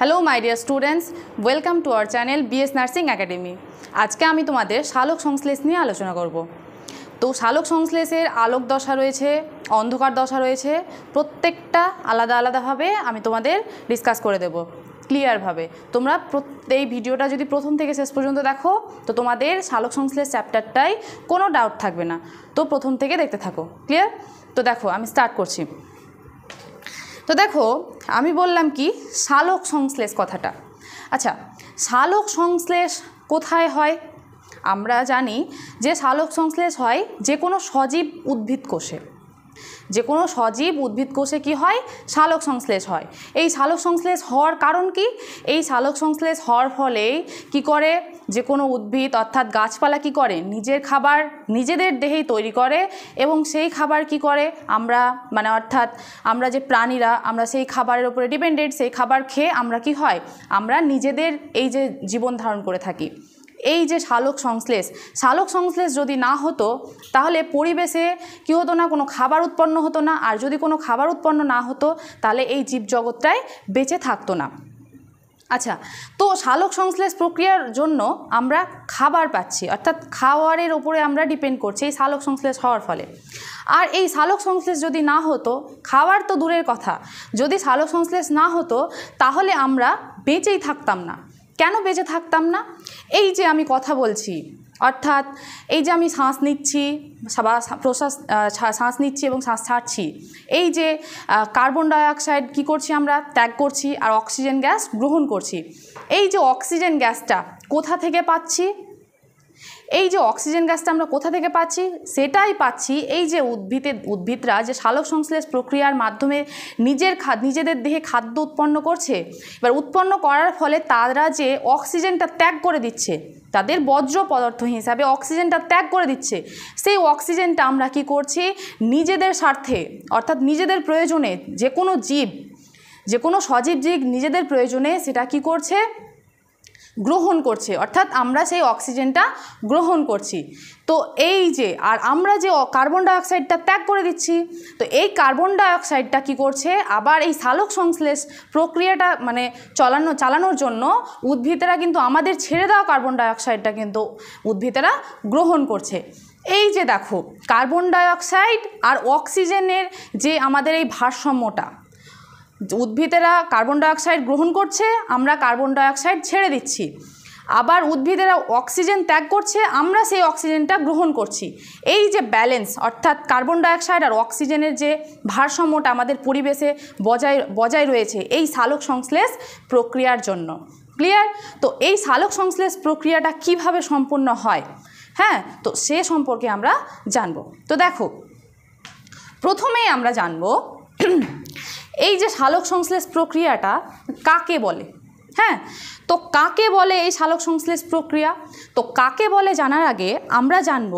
Hello my dear students, welcome to our channel BS nursing academy. আজকে আমি তোমাদের সালোক সংশ্লেষ নিয়ে আলোচনা করব। তো সালোক সংশ্লেষের আলোক দশা রয়েছে, অন্ধকার দশা রয়েছে, প্রত্যেকটা আলাদা আলাদাভাবে আমি তোমাদের ডিসকাস করে দেব ক্লিয়ারভাবে। তোমরা এই ভিডিওটা যদি প্রথম থেকে শেষ পর্যন্ত দেখো তো তোমাদের সালোক সংশ্লেষ চ্যাপ্টারটাই কোনো ডাউট থাকবে না। তো প্রথম থেকে দেখতে থাকো, ক্লিয়ার? তো দেখো আমি স্টার্ট করছি। তো দেখো আমি বললাম কি সালোক সংশ্লেষ কথাটা। আচ্ছা, সালোক সংশ্লেষ কোথায় হয়? আমরা জানি যে সালোক সংশ্লেষ হয় যে কোনো সজীব উদ্ভিদ কোষে। যে কোনো সজীব উদ্ভিদ কোষে কি হয়? সালোক সংশ্লেষ হয়। এই সালোক সংশ্লেষ হওয়ার কারণ কি? এই সালোক সংশ্লেষ হওয়ার ফলেই কি করে যে কোনো উদ্ভিদ অর্থাৎ গাছপালা কি করে নিজের খাবার নিজেদের দেহেই তৈরি করে, এবং সেই খাবার কি করে আমরা অর্থাৎ আমরা যে প্রাণীরা আমরা সেই খাবারের উপরে ডিপেন্ডেন্ট। সেই খাবার খেয়ে আমরা কি হয় আমরা নিজেদের এই যে জীবন ধারণ করে থাকি। এই যে সালোক সংশ্লেষ যদি না হতো তাহলে পরিবেশে কী হতো না, কোনো খাবার উৎপন্ন হতো না। আর যদি কোনো খাবার উৎপন্ন না হতো তাহলে এই জীবজগৎটাই বেঁচে থাকতো না। আচ্ছা, তো সালোক সংশ্লেষ প্রক্রিয়ার জন্য আমরা খাবার পাচ্ছি, অর্থাৎ খাবারের ওপরে আমরা ডিপেন্ড করছি এই সালোক সংশ্লেষ হওয়ার ফলে। আর এই সালোক সংশ্লেষ যদি না হতো, খাবার তো দূরের কথা, যদি সালোক সংশ্লেষ না হতো তাহলে আমরা বেঁচেই থাকতাম না। কেন বেঁচে থাকতাম না? এই যে আমি কথা বলছি, অর্থাৎ এই যে আমি শ্বাস নিচ্ছি বা শ্বাস নিচ্ছি এবং শ্বাস ছাড়ছি, এই যে কার্বন ডাইঅক্সাইড কী করছি আমরা ত্যাগ করছি আর অক্সিজেন গ্যাস গ্রহণ করছি। এই যে অক্সিজেন গ্যাসটা কোথা থেকে পাচ্ছি? এই যে অক্সিজেন গ্যাসটা আমরা কোথা থেকে পাচ্ছি? সেটাই পাচ্ছি এই যে উদ্ভিদরা যে সালোক সংশ্লেষ প্রক্রিয়ার মাধ্যমে নিজেদের দেহে খাদ্য উৎপন্ন করছে। এবার উৎপন্ন করার ফলে তারা যে অক্সিজেনটা ত্যাগ করে দিচ্ছে, তাদের বর্জ্য পদার্থ হিসাবে অক্সিজেনটা ত্যাগ করে দিচ্ছে, সেই অক্সিজেনটা আমরা কি করছি নিজেদের স্বার্থে অর্থাৎ নিজেদের প্রয়োজনে, যে কোনো সজীব জীব নিজেদের প্রয়োজনে সেটা কি করছে গ্রহণ করছে, অর্থাৎ আমরা সেই অক্সিজেনটা গ্রহণ করছি। তো এই যে আর আমরা যে কার্বন ডাইঅক্সাইডটা ত্যাগ করে দিচ্ছি, তো এই কার্বন ডাইঅক্সাইডটা কি করছে আবার এই সালোক সংশ্লেষ প্রক্রিয়াটা চালানোর জন্য উদ্ভিদেরা কিন্তু আমাদের ছেড়ে দেওয়া কার্বন ডাইঅক্সাইডটা কিন্তু উদ্ভিদেরা গ্রহণ করছে। এই যে দেখো কার্বন ডাইঅক্সাইড আর অক্সিজেনের যে আমাদের এই ভারসাম্যটা, উদ্ভিদেরা কার্বন ডাইঅক্সাইড গ্রহণ করছে, আমরা কার্বন ডাইঅক্সাইড ছেড়ে দিচ্ছি, আবার উদ্ভিদেরা অক্সিজেন ত্যাগ করছে, আমরা সেই অক্সিজেনটা গ্রহণ করছি। এই যে ব্যালেন্স অর্থাৎ কার্বন ডাইঅক্সাইড আর অক্সিজেনের যে ভারসাম্যটা আমাদের পরিবেশে বজায় রয়েছে এই সালোক সংশ্লেষ প্রক্রিয়ার জন্য। ক্লিয়ার? তো এই সালোক সংশ্লেষ প্রক্রিয়াটা কিভাবে সম্পন্ন হয়, হ্যাঁ, তো সে সম্পর্কে আমরা জানব। তো দেখো প্রথমেই আমরা জানব এই যে সালোক সংশ্লেষ প্রক্রিয়াটা কাকে বলে। হ্যাঁ, তো কাকে বলে এই সালোক সংশ্লেষ প্রক্রিয়া? তো কাকে বলে জানার আগে আমরা জানব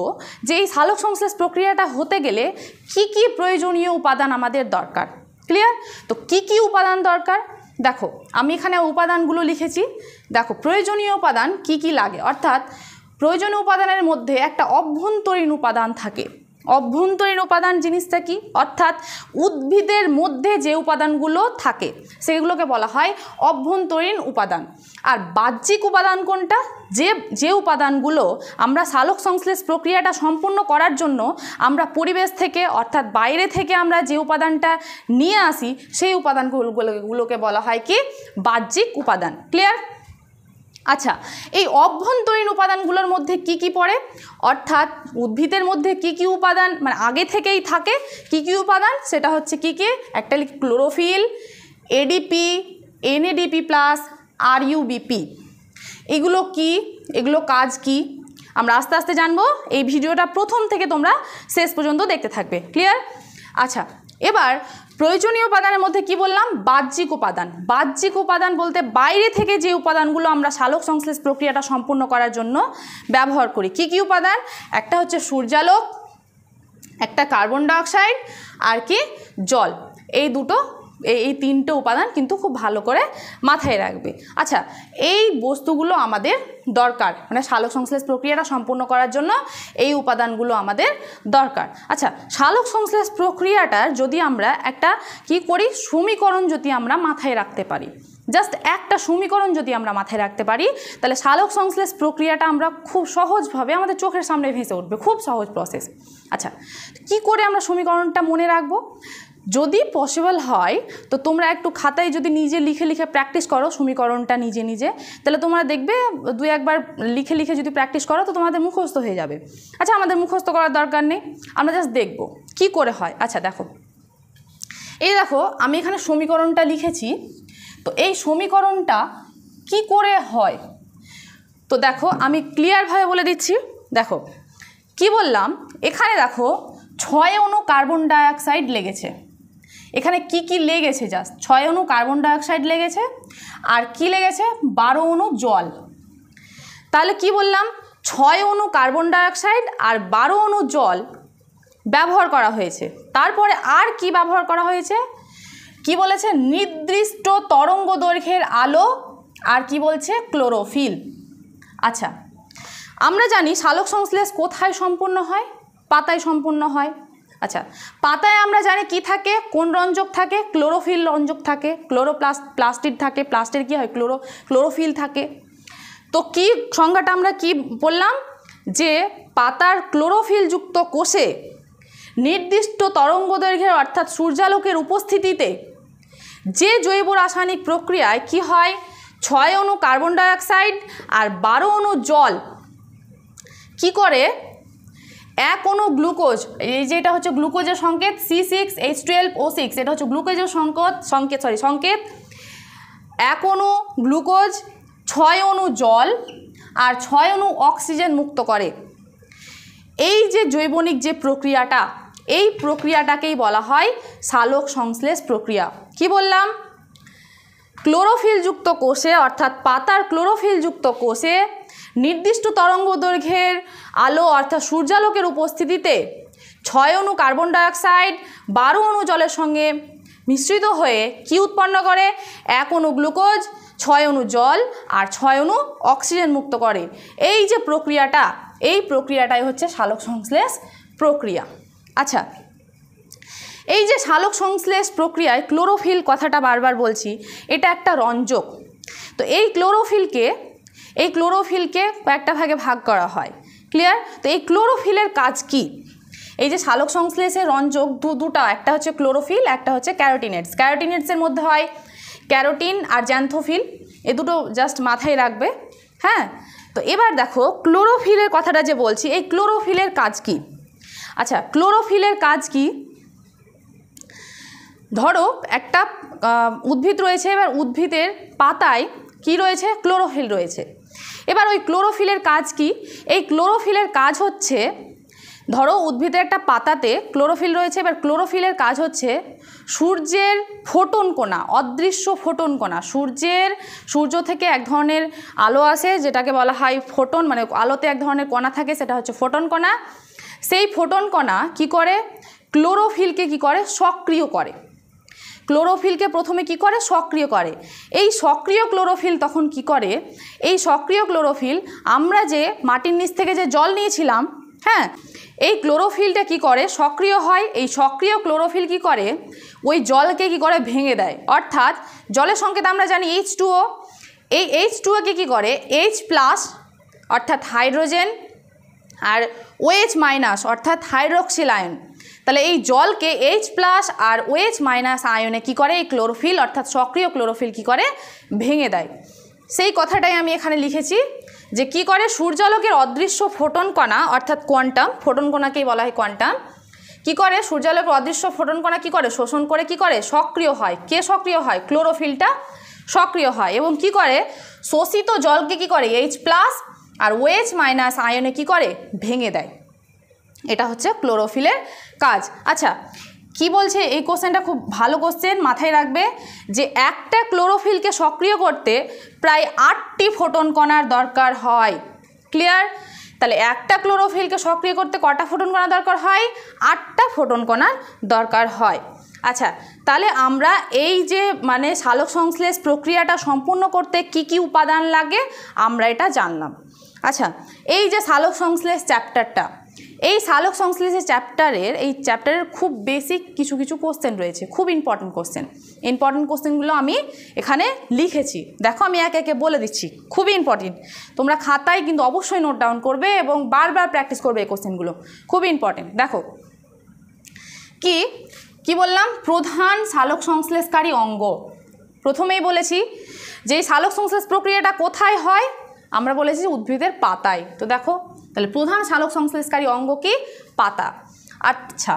যে এই সালোক সংশ্লেষ প্রক্রিয়াটা হতে গেলে কি কি প্রয়োজনীয় উপাদান আমাদের দরকার। ক্লিয়ার? তো কি কি উপাদান দরকার দেখো আমি এখানে উপাদানগুলো লিখেছি। দেখো প্রয়োজনীয় উপাদান কি কি লাগে, অর্থাৎ প্রয়োজনীয় উপাদানের মধ্যে একটা অভ্যন্তরীণ উপাদান থাকে। অভ্যন্তরীণ উপাদান জিনিসটা কি? অর্থাৎ উদ্ভিদের মধ্যে যে উপাদানগুলো থাকে সেগুলোকে বলা হয় অভ্যন্তরীণ উপাদান। আর বাহ্যিক উপাদান কোনটা? যে উপাদানগুলো আমরা সালোক সংশ্লেষ প্রক্রিয়াটা সম্পূর্ণ করার জন্য আমরা পরিবেশ থেকে অর্থাৎ বাইরে থেকে আমরা যে উপাদানটা নিয়ে আসি সেই উপাদানগুলোকে বলা হয় কি বাহ্যিক উপাদান। ক্লিয়ার? আচ্ছা, এই অভ্যন্তরীণ উপাদানগুলোর মধ্যে কি কি পড়ে, অর্থাৎ উদ্ভিদের মধ্যে কি কি উপাদান আগে থেকেই থাকে, কি কি উপাদান সেটা হচ্ছে কি কি, একটা chlorophyll, ADP, NADP plus, RuBP. এগুলো কি, এগুলো কাজ কি আমরা আস্তে আস্তে জানবো। এই ভিডিওটা প্রথম থেকে তোমরা শেষ পর্যন্ত দেখতে থাকবে। ক্লিয়ার? আচ্ছা, এবার প্রয়োজনীয় উপাদানের মধ্যে কি বললাম? বাহ্যিক উপাদান। বাহ্যিক উপাদান বলতে বাইরে থেকে যে উপাদানগুলো আমরা সালোক সংশ্লেষ প্রক্রিয়াটা সম্পূর্ণ করার জন্য ব্যবহার করি। কি কি উপাদান? একটা হচ্ছে সূর্যালোক, একটা কার্বন ডাইঅক্সাইড আর কি জল। এই দুটো এই তিনটে উপাদান কিন্তু খুব ভালো করে মাথায় রাখবে। আচ্ছা, এই বস্তুগুলো আমাদের দরকার, মানে সালোক সংশ্লেষ প্রক্রিয়াটা সম্পূর্ণ করার জন্য এই উপাদানগুলো আমাদের দরকার। আচ্ছা, সালোক সংশ্লেষ প্রক্রিয়াটার যদি আমরা একটা কি করি, সমীকরণ যদি আমরা মাথায় রাখতে পারি, জাস্ট একটা সমীকরণ যদি আমরা মাথায় রাখতে পারি, তাহলে সালোক সংশ্লেষ প্রক্রিয়াটা আমরা খুব সহজভাবে আমাদের চোখের সামনে ভেসে উঠবে, খুব সহজ প্রসেস। আচ্ছা, কি করে আমরা সমীকরণটা মনে রাখবো? যদি পসিবল হয় তো তোমরা একটু খাতায় যদি নিজে লিখে লিখে প্র্যাকটিস করো সমীকরণটা নিজে নিজে, তাহলে তোমরা দেখবে দুই একবার লিখে লিখে যদি প্র্যাকটিস করো তো তোমাদের মুখস্থ হয়ে যাবে। আচ্ছা, আমাদের মুখস্থ করার দরকার নেই, আমরা জাস্ট দেখবো কি করে হয়। আচ্ছা দেখো, এই দেখো আমি এখানে সমীকরণটা লিখেছি, তো এই সমীকরণটা কি করে হয় তো দেখো আমি ক্লিয়ারভাবে বলে দিচ্ছি। দেখো কি বললাম, এখানে দেখো 6 অণু কার্বন ডাইঅক্সাইড লেগেছে, এখানে কি কি লেগেছে, জাস্ট 6 অণু কার্বন ডাইঅক্সাইড লেগেছে, আর কি লেগেছে 12 অণু জল। তাহলে কি বললাম, 6 অণু কার্বন ডাইঅক্সাইড আর 12 অণু জল ব্যবহার করা হয়েছে। তারপরে আর কি ব্যবহার করা হয়েছে, কি বলেছে, নির্দিষ্ট তরঙ্গ দৈর্ঘ্যের আলো, আর কি বলছে, ক্লোরোফিল। আচ্ছা, আমরা জানি সালোক সংশ্লেষ কোথায় সম্পূর্ণ হয়, পাতায় সম্পূর্ণ হয়। আচ্ছা, পাতায় আমরা জানি কি থাকে, কোন রঞ্জক থাকে, ক্লোরোফিল রঞ্জক থাকে, প্লাস্টিড থাকে, প্লাস্টিড কি হয়, ক্লোরোফিল থাকে। তো কি সংজ্ঞাটা আমরা কি বললাম, যে পাতার ক্লোরোফিলযুক্ত কোষে নির্দিষ্ট তরঙ্গদৈর্ঘ্যের অর্থাৎ সূর্যালোকের উপস্থিতিতে যে জৈব রাসায়নিক প্রক্রিয়ায় কি হয়, 6 অণু কার্বন ডাইঅক্সাইড আর 12 অণু জল কি করে, 1 অণু গ্লুকোজ, এই যে এটা হচ্ছে গ্লুকোজের সংকেত C6H12O6, এটা হচ্ছে গ্লুকোজের সংকেত 1 অণু গ্লুকোজ, 6 অণু জল আর 6 অণু অক্সিজেন মুক্ত করে। এই যে জৈবনিক যে প্রক্রিয়াটা, এই প্রক্রিয়াটাকেই বলা হয় সালোক সংশ্লেষ প্রক্রিয়া। কি বললাম, ক্লোরোফিলযুক্ত কোষে অর্থাৎ পাতার ক্লোরোফিলযুক্ত কোষে নির্দিষ্ট তরঙ্গ দৈর্ঘ্যের আলো অর্থাৎ সূর্যালোকের উপস্থিতিতে 6 অণু কার্বন ডাইঅক্সাইড 12 অণু জলের সঙ্গে মিশ্রিত হয়ে কি উৎপন্ন করে, 1 অণু গ্লুকোজ, 6 অণু জল আর 6 অণু অক্সিজেন মুক্ত করে। এই যে প্রক্রিয়াটা, এই প্রক্রিয়াটাই হচ্ছে সালোক সংশ্লেষ প্রক্রিয়া। আচ্ছা, এই যে সালোক সংশ্লেষ প্রক্রিয়ায় ক্লোরোফিল কথাটা বারবার বলছি, এটা একটা রঞ্জক। তো এই ক্লোরোফিলকে কয়েকটা ভাগে ভাগ করা হয়, ক্লিয়ার? তো এই ক্লোরোফিলের কাজ কি, এই যে সালোক সংশ্লেষের রঞ্জক দুটা, একটা হচ্ছে ক্লোরোফিল, একটা হচ্ছে ক্যারোটিনেটস। ক্যারোটিনেটসের মধ্যে হয় ক্যারোটিন আর জ্যান্থোফিল, এ দুটো জাস্ট মাথায় রাখবে। হ্যাঁ, তো এবার দেখো ক্লোরোফিলের কথাটা যে বলছি, এই ক্লোরোফিলের কাজ কি। আচ্ছা, ক্লোরোফিলের কাজ কি, ধরো একটা উদ্ভিদ রয়েছে, এবার উদ্ভিদের পাতায় কি রয়েছে, ক্লোরোফিল রয়েছে। এবার ওই ক্লোরোফিলের কাজ কি, এই ক্লোরোফিলের কাজ হচ্ছে, ধরো উদ্ভিদের একটা পাতাতে ক্লোরোফিল রয়েছে, এবার ক্লোরোফিলের কাজ হচ্ছে সূর্যের ফোটন কণা, অদৃশ্য ফোটন কণা, সূর্য থেকে এক ধরনের আলো আসে যেটাকে বলা হয় ফোটন, মানে আলোতে এক ধরনের কণা থাকে, সেটা হচ্ছে ফোটন কণা। সেই ফোটন কণা কি করে, ক্লোরোফিলকে কি করে, সক্রিয় করে। ক্লোরোফিলকে প্রথমে কি করে, সক্রিয় করে। এই সক্রিয় ক্লোরোফিল তখন কি করে, এই সক্রিয় ক্লোরোফিল আমরা যে মাটির নিচ থেকে যে জল নিয়েছিলাম, হ্যাঁ, এই ক্লোরোফিলটা কি করে, সক্রিয় হয়। এই সক্রিয় ক্লোরোফিল কি করে, ওই জলকে কি করে, ভেঙে দেয়। অর্থাৎ জলের সংকেত আমরা জানি H2O, এই H2O-কে কি করে, H+ অর্থাৎ হাইড্রোজেন আর OH- অর্থাৎ হাইড্রক্সিল আয়ন। তাহলে এই জলকে H+ আর OH- আয়নে কি করে, এই ক্লোরোফিল অর্থাৎ সক্রিয় ক্লোরোফিল কি করে, ভেঙে দেয়। সেই কথাটাই আমি এখানে লিখেছি যে কি করে, সূর্যালোকের অদৃশ্য ফোটন কণা অর্থাৎ কোয়ান্টাম, ফোটন কণাকেই বলা হয় কোয়ান্টাম, কি করে, সূর্যালোকের অদৃশ্য ফোটন কণা কি করে, শোষণ করে কি করে, সক্রিয় হয়। কে সক্রিয় হয়, ক্লোরোফিলটা সক্রিয় হয়, এবং কি করে, শোষিত জলকে কি করে, H+ আর OH- আয়নে কি করে, ভেঙে দেয়। এটা হচ্ছে ক্লোরোফিলের কাজ। আচ্ছা, কি বলছে এই কোশ্চেনটা, খুব ভালো কোশ্চেন, মাথায় রাখবে যে একটা ক্লোরোফিলকে সক্রিয় করতে প্রায় 8টি ফোটন কণার দরকার হয়। ক্লিয়ার? তাহলে একটা ক্লোরোফিলকে সক্রিয় করতে কটা ফোটন কণা দরকার হয়, 8টা ফোটন কণার দরকার হয়। আচ্ছা, তাহলে আমরা এই যে মানে সালোক সংশ্লেষ প্রক্রিয়াটা সম্পূর্ণ করতে কি কি উপাদান লাগে আমরা এটা জানলাম। আচ্ছা, এই যে সালোক সংশ্লেষ চ্যাপ্টারটা, এই সালোক সংশ্লেষের চ্যাপ্টারের খুব বেসিক কিছু কিছু কোশ্চেন রয়েছে, খুব ইম্পর্টেন্ট কোশ্চেনগুলো আমি এখানে লিখেছি। দেখো আমি একে একে বলে দিচ্ছি, খুবই ইম্পর্টেন্ট। তোমরা খাতায় কিন্তু অবশ্যই নোট ডাউন করবে এবং বারবার প্র্যাকটিস করবে এই কোশ্চেনগুলো, খুবই ইম্পর্টেন্ট। দেখো কি বললাম, প্রধান সালোক সংশ্লেষকারী অঙ্গ। প্রথমেই বলেছি যে এই সালোক সংশ্লেষ প্রক্রিয়াটা কোথায় হয়, আমরা বলেছি উদ্ভিদের পাতায়। তো দেখো তাহলে প্রধান সালোক সংশ্লেষকারী অঙ্গ কি, পাতা। আচ্ছা,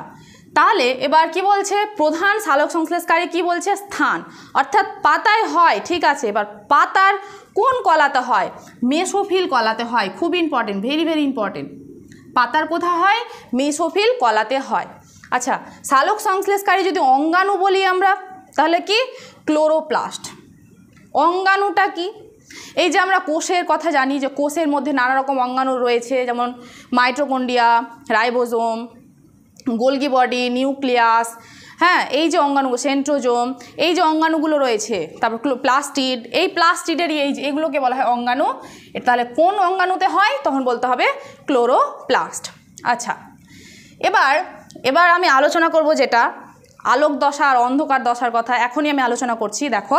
তাহলে এবার কি বলছে, প্রধান সালোক সংশ্লেষকারী কি বলছে, স্থান, অর্থাৎ পাতায় হয়, ঠিক আছে। এবার পাতার কোন কলাতে হয়, মেসোফিল কলাতে হয়, খুব ইম্পর্টেন্ট, ভেরি ভেরি ইম্পর্টেন্ট। পাতার কোথায় হয়, মেসোফিল কলাতে হয়। আচ্ছা, সালোক সংশ্লেষকারী যদি অঙ্গাণু বলি আমরা, তাহলে কি, ক্লোরোপ্লাস্ট। অঙ্গাণুটা কি, এই যে আমরা কোষের কথা জানি যে কোষের মধ্যে নানা রকম অঙ্গাণু রয়েছে, যেমন mitochondria, ribosome, Golgi body, nucleus, হ্যাঁ, এই যে অঙ্গাণু, সেন্ট্রোজোম, এই যে অঙ্গাণুগুলো রয়েছে, তারপর প্লাস্টিড, এই প্লাস্টিডেরই এগুলোকে বলা হয় অঙ্গাণু। তাহলে কোন অঙ্গাণুতে হয়, তখন বলতে হবে ক্লোরোপ্লাস্ট। আচ্ছা, এবার আমি আলোচনা করব যেটা আলোক দশা আর অন্ধকার দশার কথা এখনই আমি আলোচনা করছি। দেখো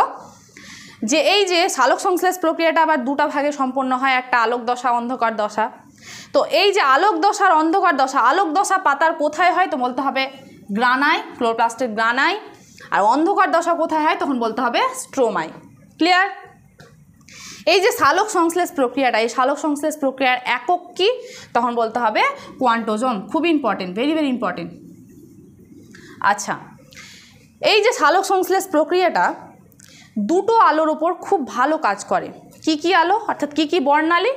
যে এই যে সালোক সংশ্লেষ প্রক্রিয়াটা আবার দুটা ভাগে সম্পন্ন হয়, একটা আলোক দশা, অন্ধকার দশা। তো এই যে আলোক দশা আর অন্ধকার দশা, আলোক দশা পাতার কোথায় হয়, তো বলতে হবে গ্রানায়, ক্লোরোপ্লাস্টের গ্রানায়। আর অন্ধকার দশা কোথায় হয়, তখন বলতে হবে স্ট্রোমায়। ক্লিয়ার? এই যে সালোক সংশ্লেষ প্রক্রিয়াটা, এই সালোক সংশ্লেষ প্রক্রিয়ার একক কি, তখন বলতে হবে কোয়ান্টোজোম। খুব ইম্পর্টেন্ট, ভেরি ভেরি ইম্পর্টেন্ট। আচ্ছা, এই যে সালোক সংশ্লেষ প্রক্রিয়াটা দুটো আলোর উপর খুব ভালো কাজ করে। কি কি আলো, অর্থাৎ কি কি বর্ণালী,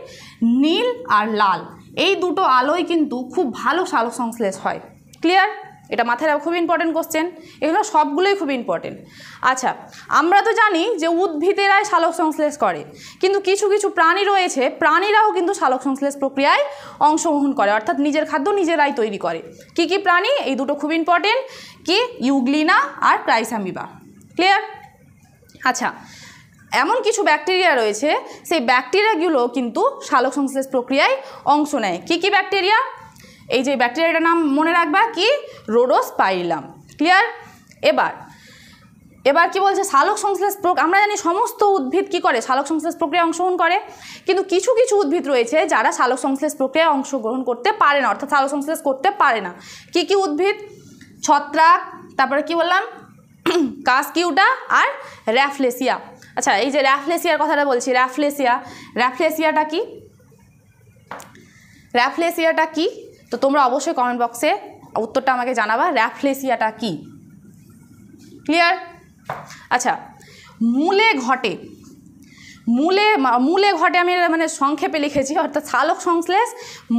নীল আর লাল, এই দুটো আলোই কিন্তু খুব ভালো সালোক সংশ্লেষ হয়। ক্লিয়ার? এটা মাথায় রাখো, খুব ইম্পর্টেন্ট কোশ্চেন, এগুলো সবগুলোই খুব ইম্পর্টেন্ট। আচ্ছা, আমরা তো জানি যে উদ্ভিদেরাই সালোক সংশ্লেষ করে, কিন্তু কিছু কিছু প্রাণী রয়েছে, প্রাণীরাও কিন্তু সালোক সংশ্লেষ প্রক্রিয়ায় অংশগ্রহণ করে, অর্থাৎ নিজের খাদ্য নিজেরাই তৈরি করে। কি কি প্রাণী, এই দুটো খুব ইম্পর্টেন্ট, কি, ইউগ্লিনা আর ক্রাইসামিবা। ক্লিয়ার? আচ্ছা, এমন কিছু ব্যাকটেরিয়া রয়েছে, সেই ব্যাকটেরিয়াগুলো কিন্তু সালোক সংশ্লেষ প্রক্রিয়ায় অংশ নেয়। কি কি ব্যাকটেরিয়া, এই যে ব্যাকটেরিয়াটার নাম মনে রাখবা, কি, রোডোস্পাইরিলাম। ক্লিয়ার? এবার কি বলছে, সালোক সংশ্লেষ আমরা জানি সমস্ত উদ্ভিদ কি করে, সালোক সংশ্লেষ প্রক্রিয়ায় অংশগ্রহণ করে, কিন্তু কিছু কিছু উদ্ভিদ রয়েছে যারা সালোক সংশ্লেষ প্রক্রিয়ায় অংশগ্রহণ করতে পারে না, অর্থাৎ সালোক সংশ্লেষ করতে পারে না। কি কি উদ্ভিদ, ছত্রাক, তারপরে কি বললাম, কাসকিউটা আর র্যাফলেসিয়া। আচ্ছা, এই যে র্যাফলেসিয়ার কথাটা বলছি, র্যাফলেসিয়াটা কি, তো তোমরা অবশ্যই কমেন্ট বক্সে উত্তরটা আমাকে জানাবা, র্যাফলেসিয়াটা কি। ক্লিয়ার? আচ্ছা, মূলে ঘটে আমি মানে সংক্ষেপে লিখেছি, অর্থাৎ সালোক সংশ্লেষ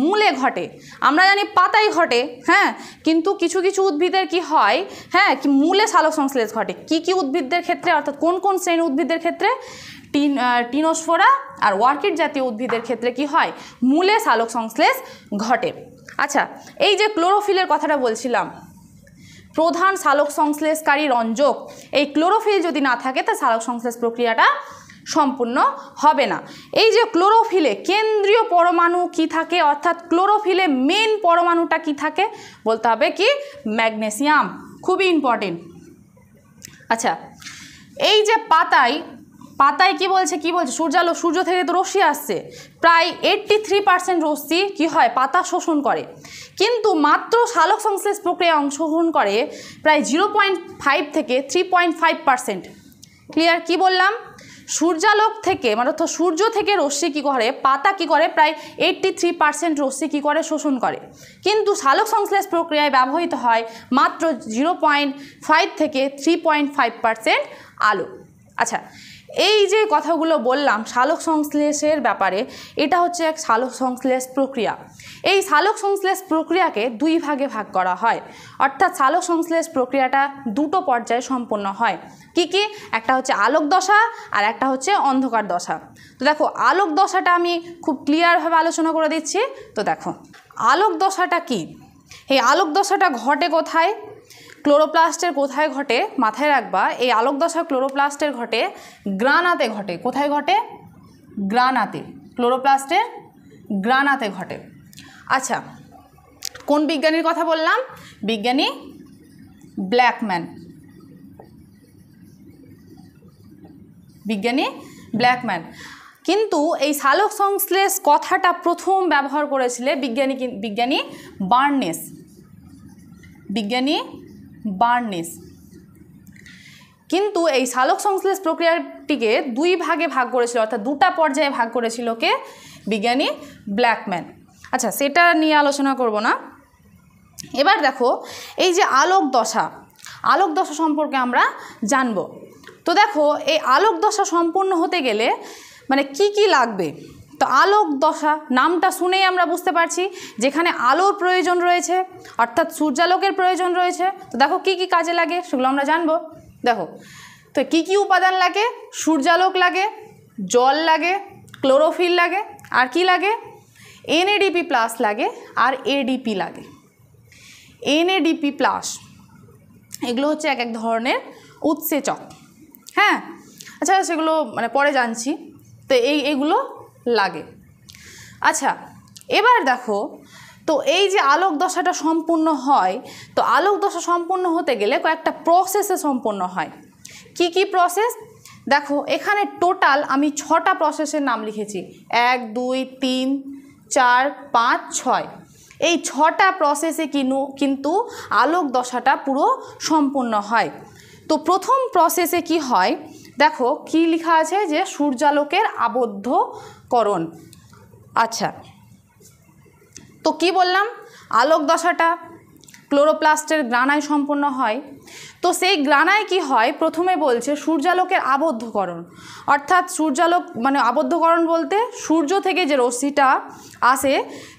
মূলে ঘটে। আমরা জানি পাতায় ঘটে, হ্যাঁ, কিন্তু কিছু কিছু উদ্ভিদের কি হয়, হ্যাঁ, কি মূলে সালোক সংশ্লেষ ঘটে। কি কি উদ্ভিদদের ক্ষেত্রে, অর্থাৎ কোন কোন শ্রেণীর উদ্ভিদের ক্ষেত্রে, টিনোস্পোরা আর অর্কিড জাতীয় উদ্ভিদের ক্ষেত্রে কি হয়, মূলে সালোক সংশ্লেষ ঘটে। আচ্ছা, এই যে ক্লোরোফিলের কথাটা বলছিলাম, প্রধান সালোক সংশ্লেষকারী রঞ্জক, এই ক্লোরোফিল যদি না থাকে তা সালোক সংশ্লেষ প্রক্রিয়াটা সম্পূর্ণ হবে না। এই যে ক্লোরোফিলে কেন্দ্রীয় পরমাণু কি থাকে, অর্থাৎ ক্লোরোফিলে মেন পরমাণুটা কি থাকে, বলতে হবে কি, ম্যাগনেসিয়াম। খুবই ইম্পর্টেন্ট। আচ্ছা, এই যে পাতায় কি বলছে, সূর্য থেকে তো রশ্মি আসছে, প্রায় 83% রশ্মি কি হয়, পাতা শোষণ করে, কিন্তু মাত্র সালোক সংশ্লেষ প্রক্রিয়ায় অংশগ্রহণ করে প্রায় 0.5 থেকে 3.5%। ক্লিয়ার? কি বললাম, সূর্যালোক থেকে মানে অর্থাৎ সূর্য থেকে রশ্মি কী করে, পাতা কী করে, প্রায় 83% রশ্মি কী করে, শোষণ করে, কিন্তু সালোক সংশ্লেষ প্রক্রিয়ায় ব্যবহৃত হয় মাত্র 0.5 থেকে 3.5% আলো। আচ্ছা, এই যে কথাগুলো বললাম সালোক সংশ্লেষের ব্যাপারে, এটা হচ্ছে এক সালোক সংশ্লেষ প্রক্রিয়া। এই সালোক সংশ্লেষ প্রক্রিয়াকে দুই ভাগে ভাগ করা হয়, অর্থাৎ সালোক সংশ্লেষ প্রক্রিয়াটা দুটো পর্যায়ে সম্পন্ন হয়। কি কি, একটা হচ্ছে আলোক দশা আর একটা হচ্ছে অন্ধকার দশা। তো দেখো, আলোক দশাটা আমি খুব ক্লিয়ারভাবে আলোচনা করে দিচ্ছি। তো দেখো, আলোক দশাটা কি, এই আলোক দশাটা ঘটে কোথায়, ক্লোরোপ্লাস্টের কোথায় ঘটে মাথায় রাখবা, এই আলোক দশা ক্লোরোপ্লাস্টের ঘটে গ্রানাতে ঘটে। কোথায় ঘটে? গ্রানাতে। ক্লোরোপ্লাস্টের গ্রানাতে ঘটে। আচ্ছা, কোন বিজ্ঞানীর কথা বললাম? বিজ্ঞানী ব্ল্যাকম্যান। বিজ্ঞানী ব্ল্যাকম্যান। কিন্তু এই সালোক সংশ্লেষ কথাটা প্রথম ব্যবহার করেছিলেন বিজ্ঞানী বার্নেস। বিজ্ঞানী বার্নেস। কিন্তু এই সালোক সংশ্লেষ প্রক্রিয়াটিকে দুই ভাগে ভাগ করেছিল, অর্থাৎ দুটা পর্যায়ে ভাগ করেছিল কে? বিজ্ঞানী ব্ল্যাকম্যান। আচ্ছা, সেটা নিয়ে আলোচনা করব না। এবার দেখো, এই যে আলোক দশা সম্পর্কে আমরা জানব। তো দেখো, এই আলোক দশা সম্পূর্ণ হতে গেলে মানে কি কি লাগবে? তো আলোক দশা নামটা শুনেই আমরা বুঝতে পারছি যেখানে আলোর প্রয়োজন রয়েছে, অর্থাৎ সূর্যালোকের প্রয়োজন রয়েছে। তো দেখো কি কি কাজে লাগে সেগুলো আমরা জানবো। দেখো, তো কি কি উপাদান লাগে? সূর্যালোক লাগে, জল লাগে, ক্লোরোফিল লাগে, আর কি লাগে? এনএডিপি প্লাস লাগে আর এডিপি লাগে। এনএডিপি প্লাস এগুলো হচ্ছে এক এক ধরনের উৎসেচক। হ্যাঁ, আচ্ছা, সেগুলো মানে পরে জানছি। তো এইগুলো লাগে। আচ্ছা, এবার দেখো, তো এই যে আলোক দশাটা সম্পূর্ণ হয়, তো আলোক দশা সম্পূর্ণ হতে গেলে কয়েকটা প্রসেসে সম্পূর্ণ হয়। কি কি প্রসেস? দেখো, এখানে টোটাল আমি 6টা প্রসেসের নাম লিখেছি। 1 2 3 4 5 6। এই 6টা প্রসেসে কিন্তু আলোক দশাটা পুরো সম্পূর্ণ হয়। তো প্রথম প্রসেসে কি হয় দেখো, কি লেখা আছে যে সূর্যালোকের আবদ্ধকরণ। আচ্ছা, তো কি বললাম? আলোক দশাটা ক্লোরোপ্লাস্টের গ্রানায় সম্পন্ন হয়। তো সেই গ্রানায় কি হয়? প্রথমে বলছে সূর্যালোকের আবদ্ধকরণ, অর্থাৎ সূর্যালোক মানে আবদ্ধকরণ বলতে সূর্য থেকে যে রশ্মিটা আসে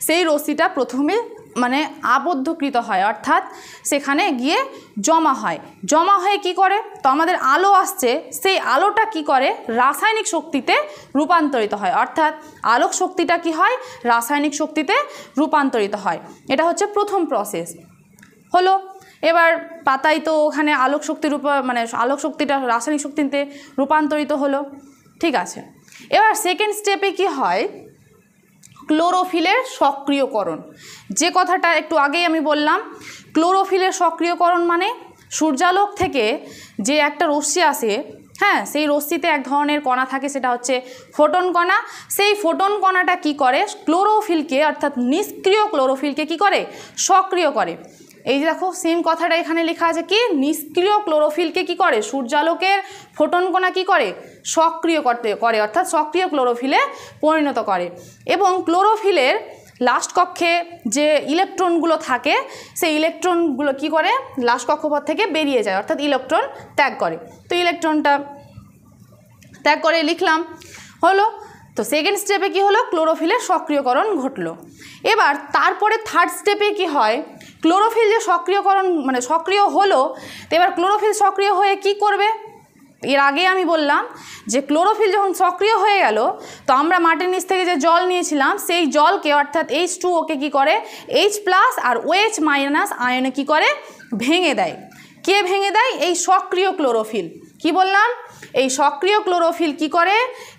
সেই রশ্মিটা প্রথমে মানে আবদ্ধকৃত হয়, অর্থাৎ সেখানে গিয়ে জমা হয়। জমা হয়ে কি করে? তো আমাদের আলো আসছে, সেই আলোটা কি করে? রাসায়নিক শক্তিতে রূপান্তরিত হয়, অর্থাৎ আলোক শক্তিটা কি হয়? রাসায়নিক শক্তিতে রূপান্তরিত হয়। এটা হচ্ছে প্রথম প্রসেস হলো। এবার পাতায় তো ওখানে আলোক শক্তির মানে আলোক শক্তিটা রাসায়নিক শক্তিতে রূপান্তরিত হলো, ঠিক আছে। এবার সেকেন্ড স্টেপে কি হয়? ক্লোরোফিলের সক্রিয়করণ। যে কথাটা একটু আগেই আমি বললাম, ক্লোরোফিলের সক্রিয়করণ মানে সূর্যালোক থেকে যে একটা রশ্মি আসে, হ্যাঁ, সেই রশ্মিতে এক ধরনের কণা থাকে, সেটা হচ্ছে ফোটন কণা। সেই ফোটন কণাটা কি করে? ক্লোরোফিলকে অর্থাৎ নিষ্ক্রিয় ক্লোরোফিলকে কি করে? সক্রিয় করে। এই যে দেখো, সেম কথাটা এখানে লেখা আছে কি? নিষ্ক্রিয় ক্লোরোফিলকে কি করে? সূর্যালোকের ফোটন কণা কি করে? সক্রিয় করে, অর্থাৎ সক্রিয় ক্লোরোফিলে পরিণত করে। এবং ক্লোরোফিলের লাস্ট কক্ষে যে ইলেকট্রনগুলো থাকে, সেই ইলেকট্রনগুলো কি করে? লাস্ট কক্ষপথ থেকে বেরিয়ে যায়, অর্থাৎ ইলেকট্রন ত্যাগ করে। তো ইলেকট্রনটা ত্যাগ করে লিখলাম, হলো। তো সেকেন্ড স্টেপে কি হলো? ক্লোরোফিলের সক্রিয়করণ ঘটলো। এবার তারপরে থার্ড স্টেপে কি হয়? ক্লোরোফিল যে সক্রিয়করণ মানে সক্রিয় হলো, তো এবার ক্লোরোফিল সক্রিয় হয়ে কি করবে? এর আগে আমি বললাম যে ক্লোরোফিল যখন সক্রিয় হয়ে গেল, তো আমরা মাটির নিচ থেকে যে জল নিয়েছিলাম সেই জলকে অর্থাৎ H2O-কে কী করে? H+ আর OH- আয়নে কি করে? ভেঙে দেয়। কে ভেঙে দেয়? এই সক্রিয় ক্লোরোফিল। কি বললাম? এই সক্রিয় ক্লোরোফিল কি করে?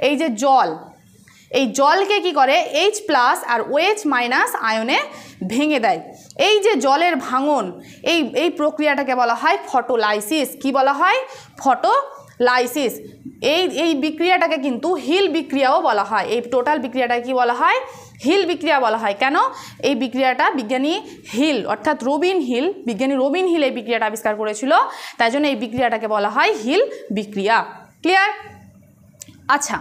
এই যে জল, এই জলকে কি করে? H+ আর OH- আয়নে ভেঙে দেয়। এই যে জলের ভাঙন, এই প্রক্রিয়াটাকে বলা হয় ফটোলাইসিস। কি বলা হয়? ফটোলাইসিস। এই বিক্রিয়াটাকে কিন্তু হিল বিক্রিয়াও বলা হয়। এই টোটাল বিক্রিয়াটাকে কি বলা হয়? হিল বিক্রিয়া বলা হয়। কেন? এই বিক্রিয়াটা বিজ্ঞানী হিল অর্থাৎ বিজ্ঞানী রবিন হিল এই বিক্রিয়াটা আবিষ্কার করেছিল, তাই জন্য এই বিক্রিয়াটাকে বলা হয় হিল বিক্রিয়া। ক্লিয়ার? আচ্ছা,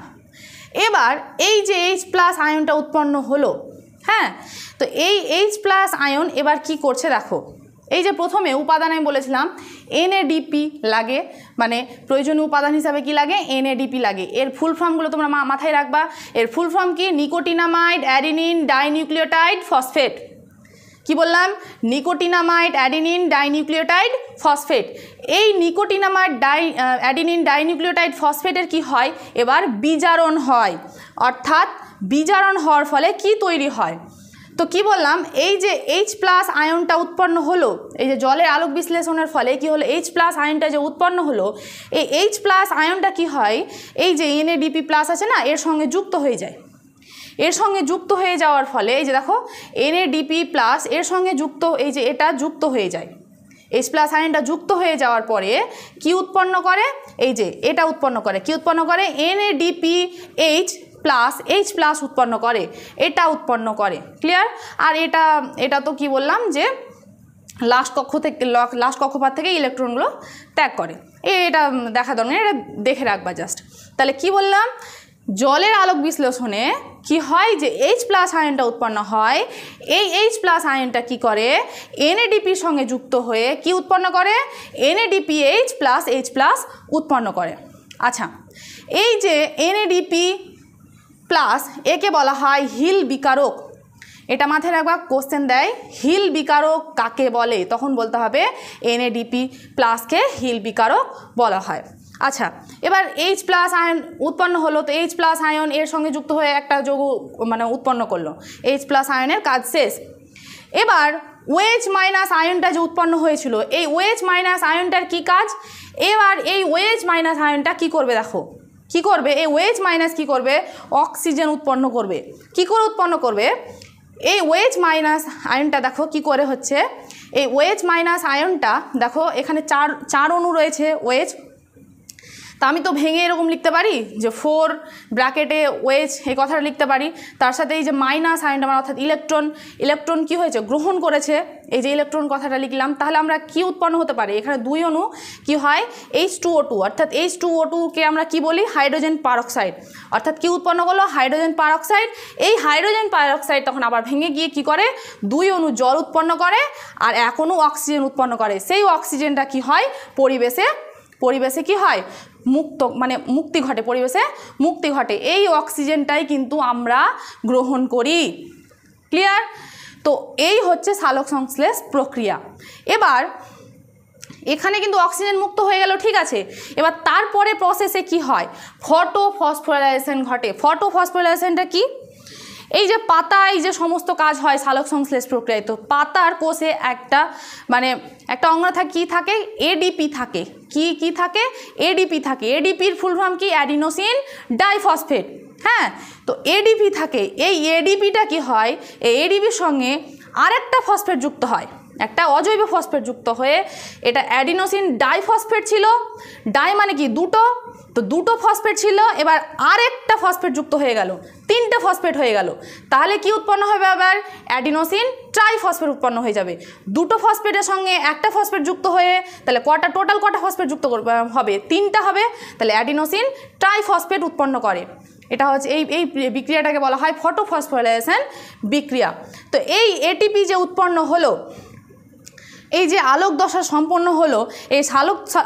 এবার এই যে H+ আয়নটা উৎপন্ন হলো, হ্যাঁ, তো এই H+ আয়ন এবার কি করছে দেখো। এই যে প্রথমে উপাদান আমি বলেছিলাম NADP লাগে, মানে প্রয়োজনীয় উপাদান হিসাবে কি লাগে? NADP লাগে। এর ফুল ফর্মগুলো তোমরা মাথায় রাখবা। এর ফুল ফর্ম কি? Nicotinamide adenine dinucleotide phosphate. কি বললাম? Nicotinamide adenine dinucleotide phosphate. এই নিকোটিনামাইড অ্যাডিনিন ডাইনিউক্লিওটাইড ফসফেটের কি হয়? এবার বিজারণ হয়, অর্থাৎ বিজারণ হওয়ার ফলে কি তৈরি হয়? তো তো কি বললাম, এই যে H+ আয়নটা উৎপন্ন হলো, এই যে জলের আলোক বিশ্লেষণের ফলে কি হলো, H+ আয়নটা যে উৎপন্ন হলো, এই H+ আয়নটা কি হয়, এই যে NADP+ আছে না, এর সঙ্গে যুক্ত হয়ে যায়। এর সঙ্গে যুক্ত হয়ে যাওয়ার ফলে এই যে দেখো NADP+ এর সঙ্গে যুক্ত, এই যে এটা যুক্ত হয়ে যায়, H+ আয়নটা যুক্ত হয়ে যাওয়ার পরে কি উৎপন্ন করে, এই যে এটা উৎপন্ন করে, কি উৎপন্ন করে, NADPH+ H+ উৎপন্ন করে, এটা উৎপন্ন করে। ক্লিয়ার? আর এটা তো কি বললাম যে লাস্ট কক্ষপথ থেকে ইলেকট্রনগুলো ত্যাগ করে, এটা দেখা দরকার, এটা দেখে রাখবা জাস্ট। তাহলে কি বললাম, জলের আলোক বিশ্লেষণে কি হয় যে H+ আয়নটা উৎপন্ন হয়, এই H+ আয়নটা কি করে, NADPর সঙ্গে যুক্ত হয়ে কি উৎপন্ন করে, NADPH+ H+ উৎপন্ন করে। আচ্ছা, এই যে NADP+ একে বলা হয় হিল বিকারক। এটা মাথায় রাখবা, কোশ্চেন দেয় হিল বিকারক কাকে বলে, তখন বলতে হবে NADP+ কে হিল বিকারক বলা হয়। আচ্ছা, এবার H+ আয়ন উৎপন্ন হলো, তো H+ আয়ন এর সঙ্গে যুক্ত হয়ে একটা যৌগ মানে উৎপন্ন করলো, H+ আয়নের কাজ শেষ। এবার OH- আয়নটা যে উৎপন্ন হয়েছিল, এই OH- আয়নটার কি কাজ, এবার এই OH- আয়নটা কি করবে, দেখো কি করবে, এই OH- কি করবে, অক্সিজেন উৎপন্ন করবে। কি করে উৎপন্ন করবে, এই OH- আয়নটা দেখো কি করে হচ্ছে, এই OH- আয়নটা দেখো এখানে চার অণু রয়েছে OH, তা আমি তো ভেঙে এরকম লিখতে পারি যে 4 ব্র্যাকেটে OH, এই কথাটা লিখতে পারি। তার সাথে এই যে মাইনাস আয়নটা মানে অর্থাৎ ইলেকট্রন কি হয়েছে, গ্রহণ করেছে, এই যে ইলেকট্রন কথাটা লিখলাম। তাহলে আমরা কি উৎপন্ন হতে পারে, এখানে 2 অণু কি হয়, H2O2, অর্থাৎ H2O2-কে আমরা কি বলি, হাইড্রোজেন পারঅক্সাইড, অর্থাৎ কি উৎপন্ন হলো, হাইড্রোজেন পারঅক্সাইড। এই হাইড্রোজেন পারঅক্সাইড তখন আবার ভেঙে গিয়ে কি করে, 2 অণু জল উৎপন্ন করে আর 1 অণু অক্সিজেন উৎপন্ন করে। সেই অক্সিজেনটা কি হয়, পরিবেশে কি হয়, মুক্তি ঘটে, পরিবেশে মুক্তি ঘটে। এই অক্সিজেনটাই কিন্তু আমরা গ্রহণ করি। ক্লিয়ার? তো এই হচ্ছে সালোক সংশ্লেষ প্রক্রিয়া। এবার এখানে কিন্তু অক্সিজেন মুক্ত হয়ে গেল, ঠিক আছে। এবার তারপরে প্রসেসে কি হয়, ফটোফসফোরাইলেশন ঘটে। ফটোফসফোরাইলেশনটা কি, এই যে পাতায় যে সমস্ত কাজ হয় সালোক সংশ্লেষ প্রক্রিয়ায়, তো পাতার কোষে একটা অঙ্গ কি থাকে, এডিপি থাকে। কি থাকে, এডিপি থাকে। এডিপির ফুল ফর্ম কি, অ্যাডিনোসিন ডাইফসফেট। হ্যাঁ, তো এডিপি থাকে। এই এডিপিটা কি হয়, এই এডিপির সঙ্গে আরেকটা ফসফেট যুক্ত হয়, একটা অজৈব ফসফেট যুক্ত হয়ে, এটা অ্যাডিনোসিন ডাইফসফেট ছিল, ডাই মানে কি দুটো, তো দুটো ফসফেট ছিল, এবার আরেকটা ফসফেট যুক্ত হয়ে গেল, 3টে ফসফেট হয়ে গেল। তাহলে কি উৎপন্ন হবে, আবার অ্যাডিনোসিন ট্রাইফসফেট উৎপন্ন হয়ে যাবে। দুটো ফসফেটের সঙ্গে একটা ফসফেট যুক্ত হয়ে তাহলে টোটাল কটা ফসফেট যুক্ত হবে, 3টা হবে। তাহলে অ্যাডিনোসিন ট্রাইফসফেট উৎপন্ন করে। এটা হচ্ছে এই বিক্রিয়াটাকে বলা হয় ফটোফসফোরাইলেশন বিক্রিয়া। তো এই এটিপি যে উৎপন্ন হলো, এই যে আলোক দশা সম্পন্ন হলো, এই